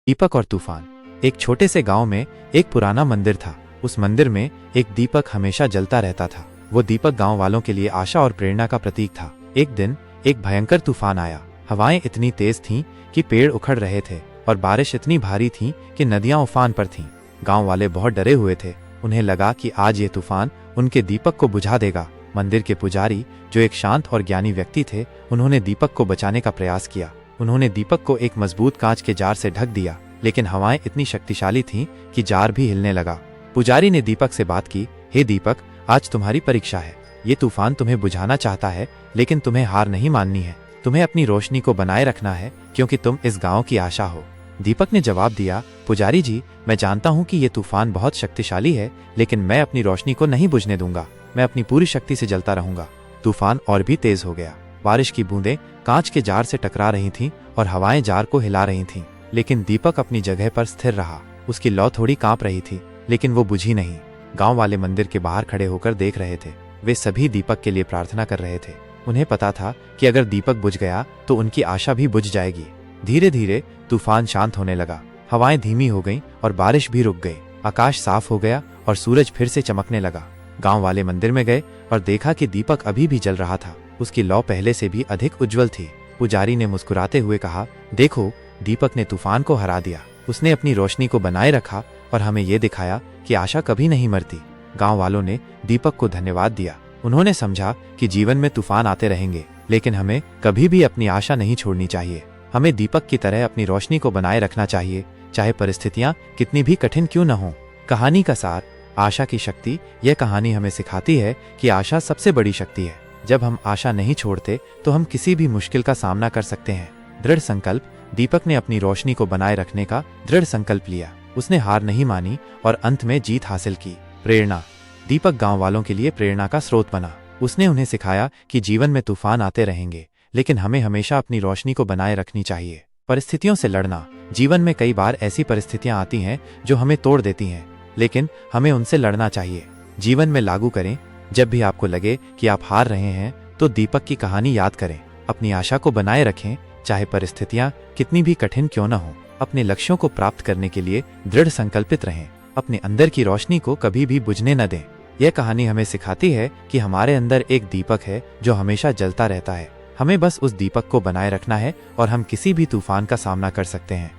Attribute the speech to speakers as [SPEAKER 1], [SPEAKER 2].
[SPEAKER 1] दीपक और तूफान। एक छोटे से गांव में एक पुराना मंदिर था। उस मंदिर में एक दीपक हमेशा जलता रहता था। वो दीपक गांव वालों के लिए आशा और प्रेरणा का प्रतीक था। एक दिन एक भयंकर तूफान आया। हवाएं इतनी तेज थीं कि पेड़ उखड़ रहे थे और बारिश इतनी भारी थी कि नदियां उफान पर थीं। गांव वाले बहुत डरे हुए थे। उन्हें लगा कि आज ये तूफान उनके दीपक को बुझा देगा। मंदिर के पुजारी, जो एक शांत और ज्ञानी व्यक्ति थे, उन्होंने दीपक को बचाने का प्रयास किया। उन्होंने दीपक को एक मजबूत कांच के जार से ढक दिया, लेकिन हवाएं इतनी शक्तिशाली थीं कि जार भी हिलने लगा। पुजारी ने दीपक से बात की, हे दीपक, आज तुम्हारी परीक्षा है। ये तूफान तुम्हें बुझाना चाहता है, लेकिन तुम्हें हार नहीं माननी है। तुम्हें अपनी रोशनी को बनाए रखना है, क्योंकि तुम इस गांव की आशा हो। दीपक ने जवाब दिया, पुजारी जी, मैं जानता हूँ कि ये तूफान बहुत शक्तिशाली है, लेकिन मैं अपनी रोशनी को नहीं बुझने दूंगा। मैं अपनी पूरी शक्ति से जलता रहूंगा। तूफान और भी तेज हो गया। बारिश की बूंदें कांच के जार से टकरा रही थीं और हवाएं जार को हिला रही थीं, लेकिन दीपक अपनी जगह पर स्थिर रहा। उसकी लौ थोड़ी कांप रही थी, लेकिन वो बुझी नहीं। गांव वाले मंदिर के बाहर खड़े होकर देख रहे थे। वे सभी दीपक के लिए प्रार्थना कर रहे थे। उन्हें पता था कि अगर दीपक बुझ गया तो उनकी आशा भी बुझ जाएगी। धीरे धीरे तूफान शांत होने लगा। हवाएं धीमी हो गईं और बारिश भी रुक गई। आकाश साफ हो गया और सूरज फिर से चमकने लगा। गांव वाले मंदिर में गए और देखा कि दीपक अभी भी जल रहा था। उसकी लौ पहले से भी अधिक उज्जवल थी। पुजारी ने मुस्कुराते हुए कहा, देखो, दीपक ने तूफान को हरा दिया। उसने अपनी रोशनी को बनाए रखा और हमें ये दिखाया कि आशा कभी नहीं मरती। गांव वालों ने दीपक को धन्यवाद दिया। उन्होंने समझा कि जीवन में तूफान आते रहेंगे, लेकिन हमें कभी भी अपनी आशा नहीं छोड़नी चाहिए। हमें दीपक की तरह अपनी रोशनी को बनाए रखना चाहिए, चाहे परिस्थितियां कितनी भी कठिन क्यों न हो। कहानी का सार, आशा की शक्ति। यह कहानी हमें सिखाती है कि आशा सबसे बड़ी शक्ति है। जब हम आशा नहीं छोड़ते तो हम किसी भी मुश्किल का सामना कर सकते हैं। दृढ़ संकल्प। दीपक ने अपनी रोशनी को बनाए रखने का दृढ़ संकल्प लिया। उसने हार नहीं मानी और अंत में जीत हासिल की। प्रेरणा। दीपक गांव वालों के लिए प्रेरणा का स्रोत बना। उसने उन्हें सिखाया कि जीवन में तूफान आते रहेंगे, लेकिन हमें हमेशा अपनी रोशनी को बनाए रखनी चाहिए। परिस्थितियों से लड़ना। जीवन में कई बार ऐसी परिस्थितियां आती हैं जो हमें तोड़ देती हैं, लेकिन हमें उनसे लड़ना चाहिए। जीवन में लागू करें। जब भी आपको लगे कि आप हार रहे हैं, तो दीपक की कहानी याद करें। अपनी आशा को बनाए रखें, चाहे परिस्थितियां कितनी भी कठिन क्यों न हो। अपने लक्ष्यों को प्राप्त करने के लिए दृढ़ संकल्पित रहें। अपने अंदर की रोशनी को कभी भी बुझने न दें। यह कहानी हमें सिखाती है कि हमारे अंदर एक दीपक है जो हमेशा जलता रहता है। हमें बस उस दीपक को बनाए रखना है और हम किसी भी तूफान का सामना कर सकते हैं।